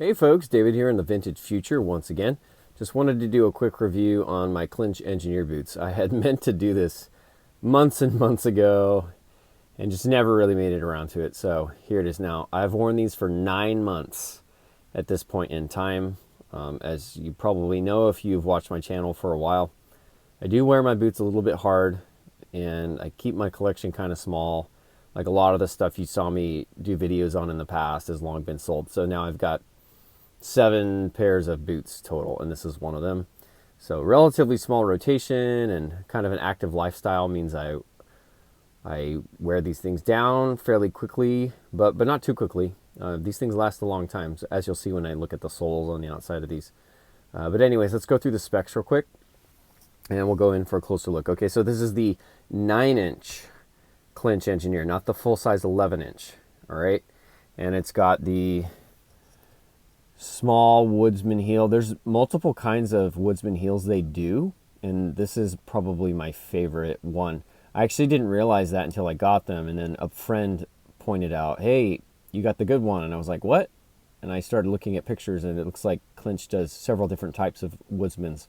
Hey folks, David here in the Vintage Future once again. Just wanted to do a quick review on my Clinch Engineer boots. I had meant to do this months and months ago and just never really made it around to it. So here it is now. I've worn these for 9 months at this point in time. As you probably know if you've watched my channel for a while, I do wear my boots a little bit hard and I keep my collection kind of small. Like a lot of the stuff you saw me do videos on in the past has long been sold. So now I've got 7 pairs of boots total, and this is one of them. So relatively small rotation and kind of an active lifestyle means I wear these things down fairly quickly, but not too quickly. These things last a long time, as you'll see when I look at the soles on the outside of these. But anyways, let's go through the specs real quick, and we'll go in for a closer look. Okay, so this is the 9-inch Clinch Engineer, not the full-size 11-inch, all right? And it's got the small woodsman heel. There's multiple kinds of woodsman heels they do, and this is probably my favorite one. I actually didn't realize that until I got them, and then a friend pointed out, hey, you got the good one, and I was like, what? And I started looking at pictures, and it looks like Clinch does several different types of woodsmans,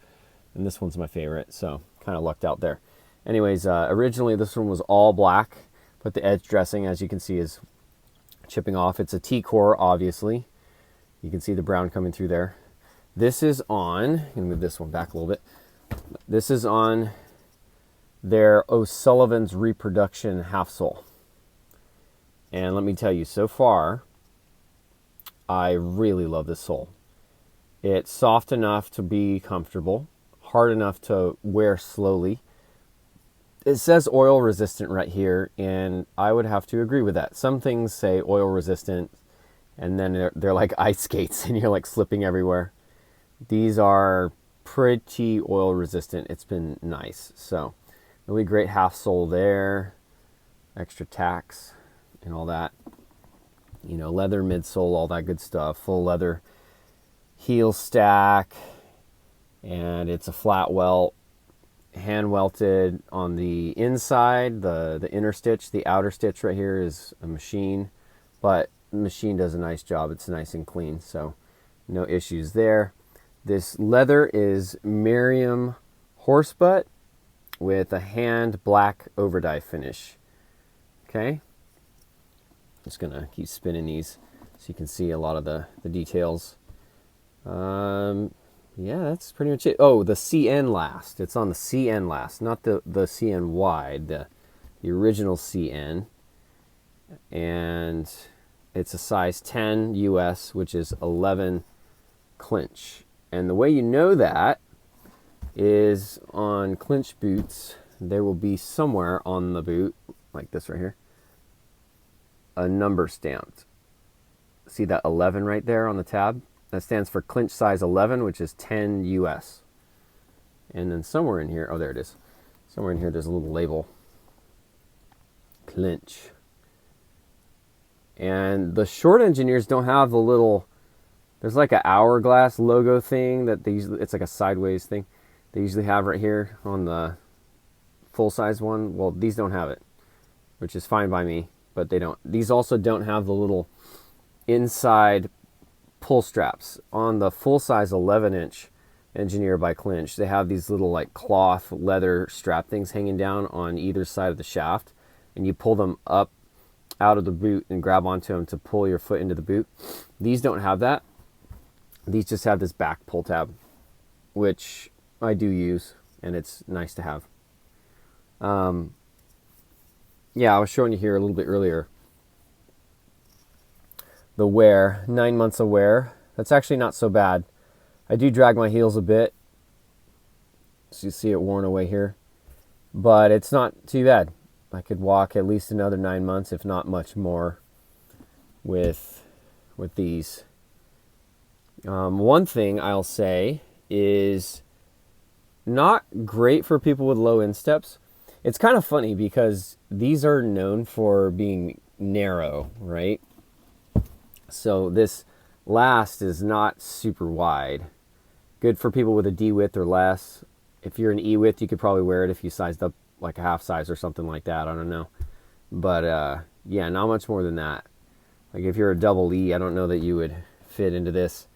and this one's my favorite, so kind of lucked out there. Anyways, originally this one was all black, but the edge dressing, as you can see, is chipping off. It's a teacore, obviously. You can see the brown coming through there. This is on, I'm gonna move this one back a little bit. This is on their O'Sullivan's Reproduction half sole. And let me tell you, so far, I really love this sole. It's soft enough to be comfortable, hard enough to wear slowly. It says oil resistant right here, and I would have to agree with that. Some things say oil resistant, and then they're like ice skates, and you're like slipping everywhere. These are pretty oil resistant. It's been nice. So really great half sole there, extra tacks and all that. You know, leather midsole, all that good stuff. Full leather heel stack, and it's a flat welt. Hand welted on the inside, the inner stitch. The outer stitch right here is a machine, but the machine does a nice job. It's nice and clean, so no issues there. This leather is Maryam Horsebutt with a hand black overdye finish. Okay, just gonna keep spinning these so you can see a lot of the details. Yeah, that's pretty much it. Oh, the CN last. It's on the CN last, not the CN wide, the original CN. And it's a size 10 US, which is 11 Clinch. And the way you know that is on Clinch boots, there will be somewhere on the boot, like this right here, a number stamped. See that 11 right there on the tab? That stands for Clinch size 11, which is 10 US. And then somewhere in here, oh, there it is. Somewhere in here, there's a little label. Clinch. And the short engineers don't have the little, there's like an hourglass logo thing that they usually, it's like a sideways thing. They usually have right here on the full size one. Well, these don't have it, which is fine by me, but they don't. These also don't have the little inside pull straps. On the full-size 11-inch Engineer by Clinch, they have these little like cloth leather strap things hanging down on either side of the shaft, and you pull them up out of the boot and grab onto them to pull your foot into the boot. These don't have that. These just have this back pull tab, which I do use, and it's nice to have. Yeah, I was showing you here a little bit earlier the wear, 9 months of wear. That's actually not so bad. I do drag my heels a bit, so you see it worn away here, but it's not too bad. I could walk at least another 9 months, if not much more, with these. One thing I'll say is not great for people with low insteps. It's kind of funny because these are known for being narrow, right? So this last is not super wide. Good for people with a D width or less. If you're an E width, you could probably wear it if you sized up like a half size or something like that. I don't know. But yeah, not much more than that. Like if you're a double E, I don't know that you would fit into this.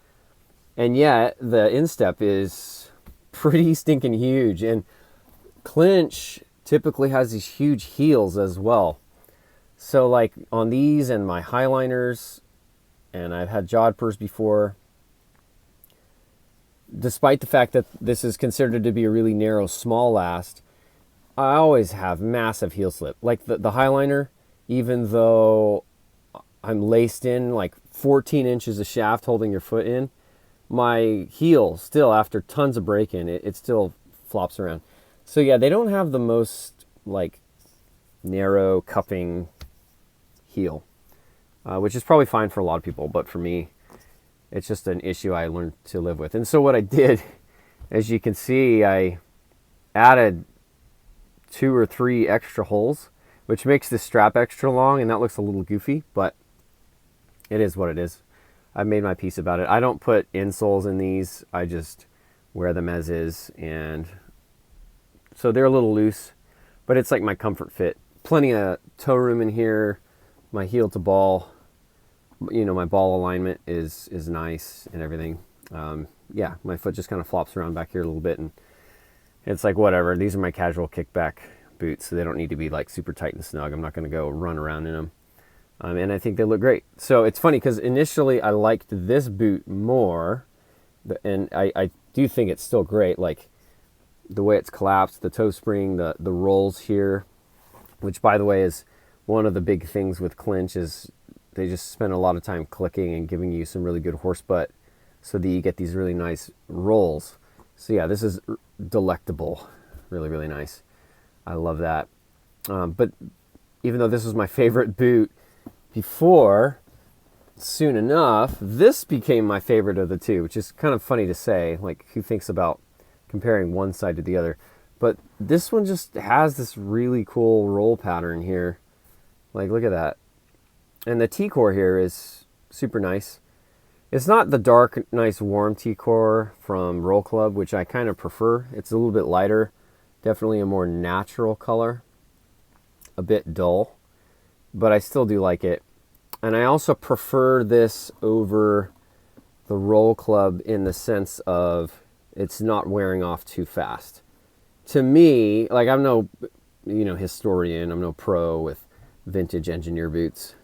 And yet the instep is pretty stinking huge. And Clinch typically has these huge heels as well. So like on these and my highliners, and I've had jodhpurs before, despite the fact that this is considered to be a really narrow small last, I always have massive heel slip. Like the highliner, even though I'm laced in like 14 inches of shaft holding your foot in, my heel still, after tons of break-in, it still flops around. So yeah, they don't have the most like narrow cupping heel, which is probably fine for a lot of people, but for me, it's just an issue I learned to live with. And so what I did, as you can see, I added 2 or 3 extra holes, which makes this strap extra long, and that looks a little goofy, but it is what it is. I made my peace about it. I don't put insoles in these. I just wear them as is, and so they're a little loose, but it's like my comfort fit. Plenty of toe room in here. My heel to ball, you know, my ball alignment is nice and everything. Yeah, my foot just kind of flops around back here a little bit, and it's like whatever. These are my casual kickback boots, so they don't need to be like super tight and snug. I'm not going to go run around in them. And I think they look great. So it's funny because initially I liked this boot more, and I do think it's still great. Like the way it's collapsed, the toe spring, the rolls here, which by the way is one of the big things with Clinch, is they just spend a lot of time clicking and giving you some really good horse butt so that you get these really nice rolls. So yeah, this is delectable. Really, really nice. I love that. But even though this was my favorite boot before, soon enough, this became my favorite of the two, which is kind of funny to say. Like, who thinks about comparing one side to the other? But this one just has this really cool roll pattern here. Like, look at that. And the teacore here is super nice. It's not the dark, nice, warm teacore from Roll Club, which I kind of prefer. It's a little bit lighter. Definitely a more natural color. A bit dull. But I still do like it. And I also prefer this over the Roll Club in the sense of it's not wearing off too fast. To me, like, I'm no, historian. I'm no pro with vintage engineer boots.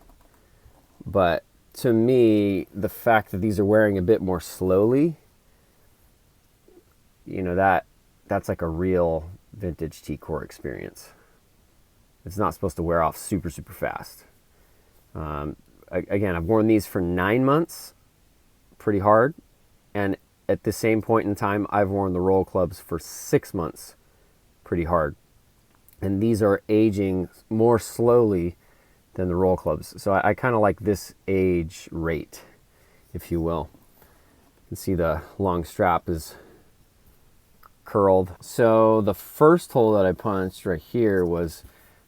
But to me, the fact that these are wearing a bit more slowly, that's like a real vintage teacore experience. It's not supposed to wear off super, super fast. Again, I've worn these for 9 months, pretty hard. And at the same point in time, I've worn the Roll Clubs for 6 months, pretty hard. And these are aging more slowly than the Roll Clubs. So I kind of like this age rate, if you will. You can see the long strap is curled. So the first hole that I punched right here was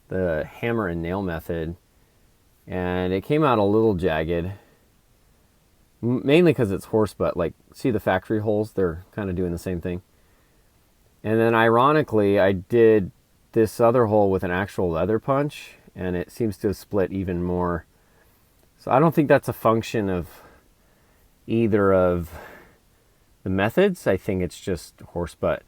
the hammer and nail method, and it came out a little jagged, mainly because it's horse butt. Like, see the factory holes? They're kind of doing the same thing. And then ironically, I did this other hole with an actual leather punch, and it seems to have split even more. So I don't think that's a function of either of the methods. I think it's just horse butt.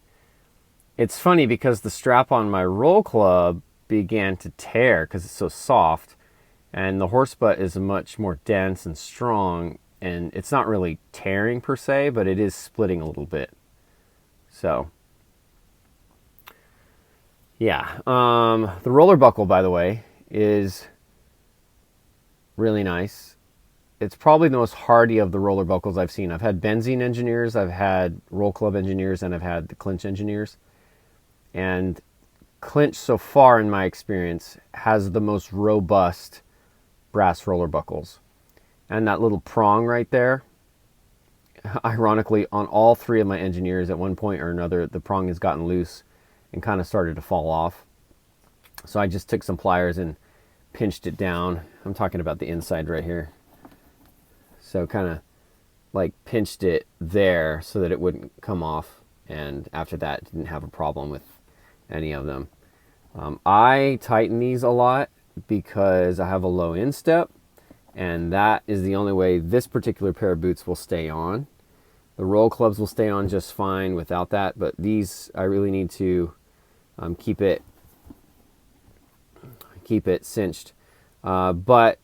It's funny because the strap on my Roll Club began to tear because it's so soft, and the horse butt is much more dense and strong, and it's not really tearing per se, but it is splitting a little bit. So yeah, the roller buckle, by the way, is really nice. It's probably the most hardy of the roller buckles I've seen. I've had benzene engineers, I've had Roll Club engineers, and I've had the Clinch engineers. And Clinch, so far in my experience, has the most robust brass roller buckles. And that little prong right there, ironically, on all 3 of my engineers at one point or another, the prong has gotten loose and kind of started to fall off. So I just took some pliers and pinched it down. I'm talking about the inside right here. So kind of like pinched it there so that it wouldn't come off. And after that, didn't have a problem with any of them. I tighten these a lot because I have a low instep, And that is the only way this particular pair of boots will stay on. The roll clubs will stay on just fine without that, but these I really need to keep it cinched. But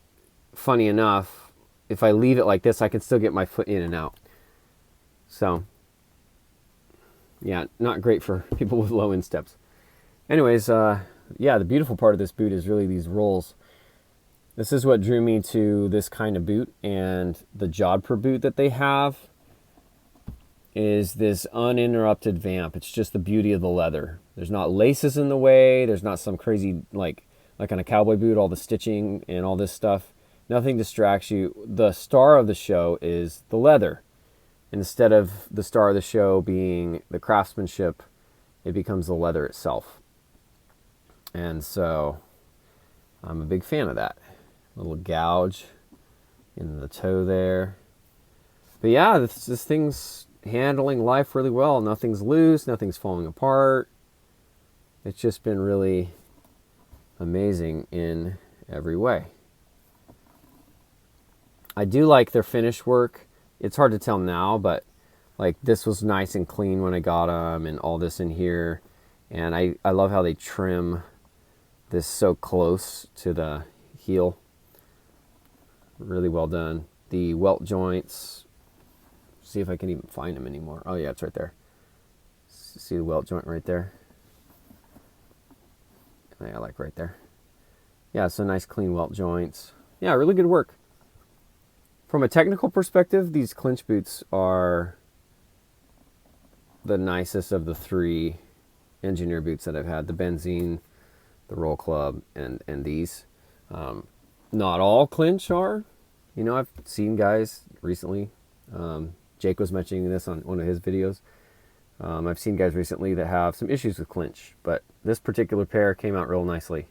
funny enough, if I leave it like this, I can still get my foot in and out. So yeah, not great for people with low insteps. Anyways, yeah, the beautiful part of this boot is really these rolls. This is what drew me to this kind of boot, and the Jodhpur boot that they have is this uninterrupted vamp. It's just the beauty of the leather. There's not laces in the way. There's not some crazy, like on a cowboy boot, all the stitching and all this stuff. Nothing distracts you. The star of the show is the leather. Instead of the star of the show being the craftsmanship, it becomes the leather itself. And so I'm a big fan of that. Little gouge in the toe there. But yeah, this thing's handling life really well. Nothing's loose, nothing's falling apart. It's just been really amazing in every way. I do like their finish work. It's hard to tell now, but like this was nice and clean when I got them, and all this in here. And I love how they trim this so close to the heel. Really well done. The welt joints, see if I can even find them anymore. Oh yeah, it's right there. See the welt joint right there? Yeah, like right there. Yeah, so nice clean welt joints. Yeah, really good work. From a technical perspective, these Clinch boots are the nicest of the three engineer boots that I've had. The Benzene, the Roll Club, and these. Not all Clinch are. You know, I've seen guys recently. Jake was mentioning this on one of his videos. I've seen guys recently that have some issues with Clinch, but this particular pair came out real nicely.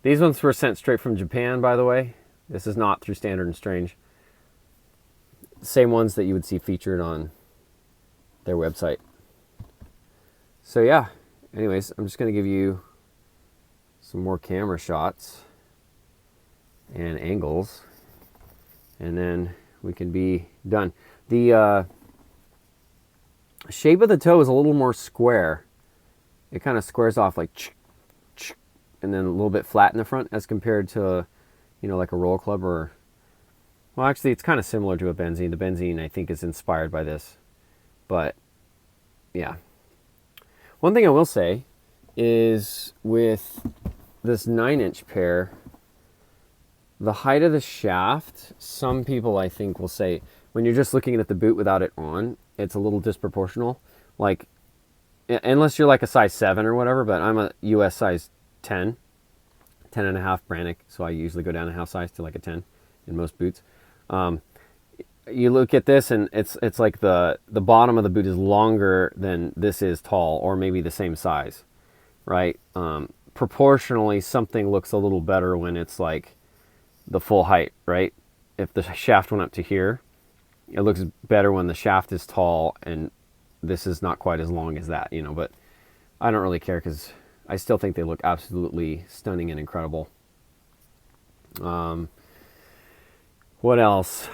These ones were sent straight from Japan, by the way. This is not through Standard and Strange. Same ones that you would see featured on their website. So yeah, anyways, I'm just going to give you some more camera shots and angles, and then we can be done. The shape of the toe is a little more square. It kind of squares off like and then a little bit flat in the front as compared to, you know, like a Roll Club or, well, actually it's kind of similar to a Benzene. The Benzene, I think, is inspired by this. But yeah. One thing I will say is with this 9-inch pair, the height of the shaft, some people I think will say, when you're just looking at the boot without it on, it's a little disproportional. Like, unless you're like a size 7 or whatever, but I'm a US size 10 and a half Brannock, so I usually go down a half size to like a 10 in most boots. You look at this and it's like the bottom of the boot is longer than this is tall, or maybe the same size, right? Proportionally, something looks a little better when it's like the full height, right? If the shaft went up to here, it looks better when the shaft is tall and this is not quite as long as that, you know, but I don't really care because I still think they look absolutely stunning and incredible. What else?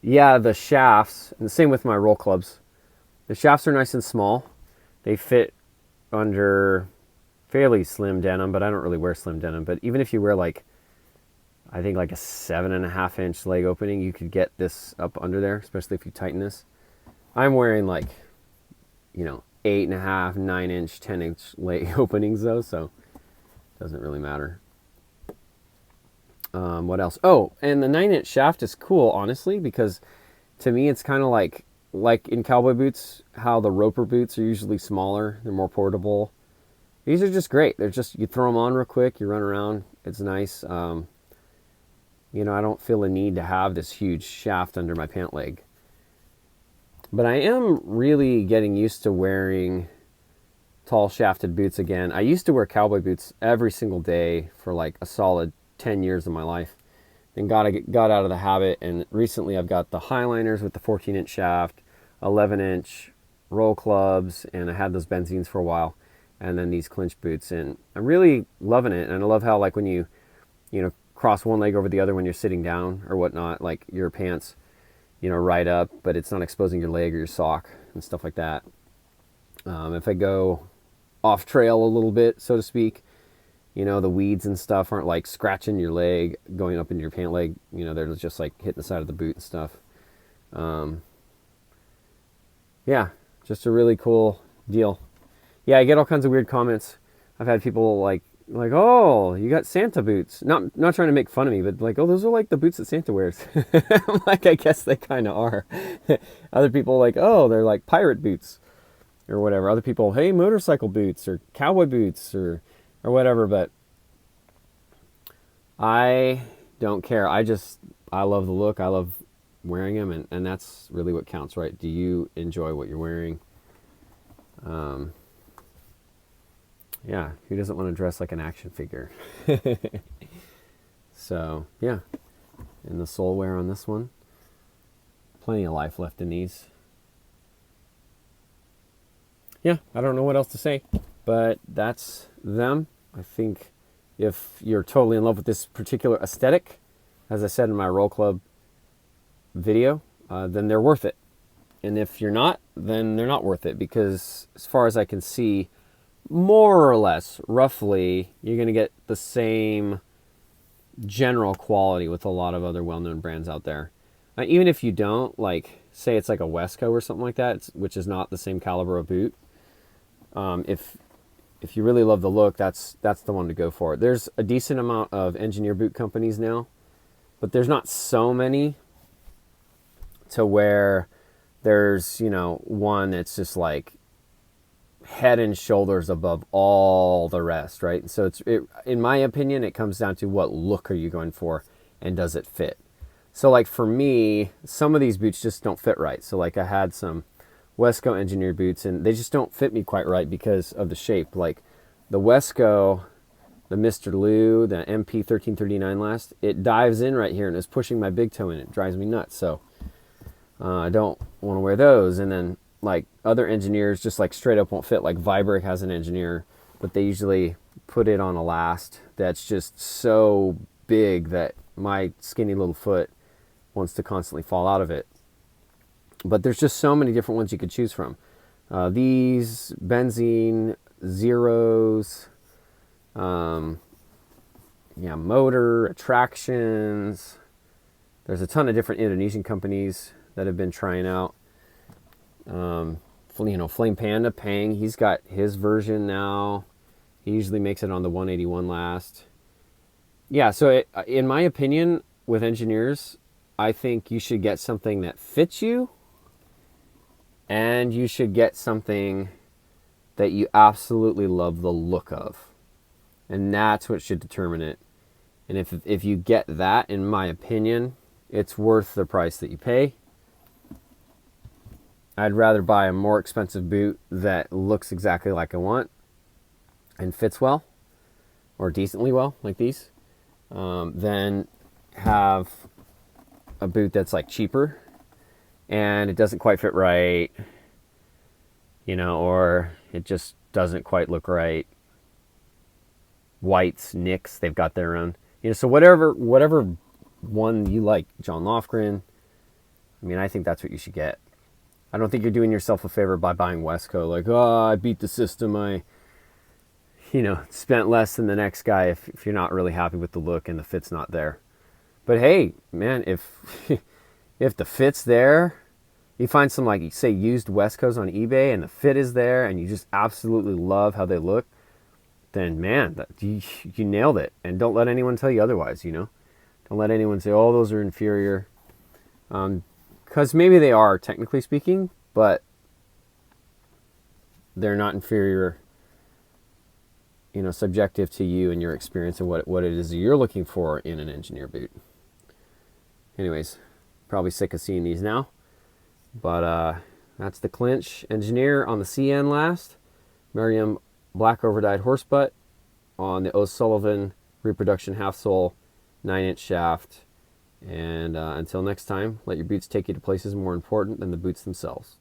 Yeah, the shafts, and the same with my Roll Clubs. The shafts are nice and small. They fit under fairly slim denim, but I don't really wear slim denim. But even if you wear like, I think like a 7.5-inch leg opening, you could get this up under there, especially if you tighten this. I'm wearing like, you know, 8.5, 9-inch, 10-inch leg openings though, so it doesn't really matter. What else? Oh, and the 9-inch shaft is cool, honestly, because to me it's kind of like in cowboy boots, how the roper boots are usually smaller, they're more portable. These are just great. They're just, you throw them on real quick, you run around, it's nice. You know, I don't feel a need to have this huge shaft under my pant leg. But I am really getting used to wearing tall shafted boots again. I used to wear cowboy boots every single day for like a solid 10 years of my life. Then got out of the habit, and recently I've got the Highliners with the 14-inch shaft, 11-inch Roll Clubs, and I had those Benzenes for a while, and then these Clinch boots, and I'm really loving it. And I love how, like, when you know, cross one leg over the other when you're sitting down or whatnot, like your pants, right up, but it's not exposing your leg or your sock and stuff like that. If I go off trail a little bit, so to speak, the weeds and stuff aren't like scratching your leg, going up into your pant leg. They're just like hitting the side of the boot and stuff. Yeah, just a really cool deal. Yeah, I get all kinds of weird comments. I've had people like, oh, you got Santa boots. Not trying to make fun of me, but like, oh, those are like the boots that Santa wears. I'm like, I guess they kind of are. Other people like, oh, they're like pirate boots or whatever. Other people, hey, motorcycle boots or cowboy boots or whatever. But I don't care. I love the look. I love wearing them, and that's really what counts, right? Do you enjoy what you're wearing? Yeah, who doesn't want to dress like an action figure? So, yeah. And the sole wear on this one. Plenty of life left in these. Yeah, I don't know what else to say, but that's them. I think if you're totally in love with this particular aesthetic, as I said in my Roll Club video, then they're worth it. And if you're not, then they're not worth it, because as far as I can see, more or less, roughly, you're going to get the same general quality with a lot of other well-known brands out there. Even if you don't, like, say it's like a Wesco or something like that, which is not the same caliber of boot, if you really love the look, that's the one to go for. There's a decent amount of engineer boot companies now, but there's not so many to where there's, one that's just like head and shoulders above all the rest, right? So in my opinion, it comes down to what look are you going for and does it fit? So like for me, some of these boots just don't fit right. So like I had some Wesco engineered boots and they just don't fit me quite right because of the shape. Like the Wesco, the Mr. Lou, the MP 1339 last, it dives in right here and is pushing my big toe in. It drives me nuts. So I don't want to wear those. And then like other engineers just like straight up won't fit. Like Vibrick has an engineer, but they usually put it on a last that's just so big that my skinny little foot wants to constantly fall out of it. But there's just so many different ones you could choose from. These benzene zeros, motor attractions. There's a ton of different Indonesian companies that have been trying out. Flame Panda, Pang, he's got his version now. He usually makes it on the 181 last. Yeah, so in my opinion, with engineers, I think you should get something that fits you, and you should get something that you absolutely love the look of. And that's what should determine it. And if you get that, in my opinion, it's worth the price that you pay. I'd rather buy a more expensive boot that looks exactly like I want and fits well, or decently well, like these, than have a boot that's like cheaper and it doesn't quite fit right, or it just doesn't quite look right. Whites, Nicks, they've got their own, so whatever one you like, John Lofgren, I think that's what you should get. I don't think you're doing yourself a favor by buying Wesco. Like, oh, I beat the system. I, spent less than the next guy if you're not really happy with the look and the fit's not there. But hey, man, if the fit's there, you find some, like, say, used Wescos on eBay and the fit is there and you just absolutely love how they look, then, man, you nailed it. And don't let anyone tell you otherwise, Don't let anyone say, oh, those are inferior. Because maybe they are, technically speaking, but they're not inferior, subjective to you and your experience and what it is you're looking for in an engineer boot. Anyways, probably sick of seeing these now. But that's the Clinch Engineer on the CN last. Maryam Black Overdyed Horsebutt on the O'Sullivan Reproduction half sole 9-inch shaft. And until next time, let your boots take you to places more important than the boots themselves.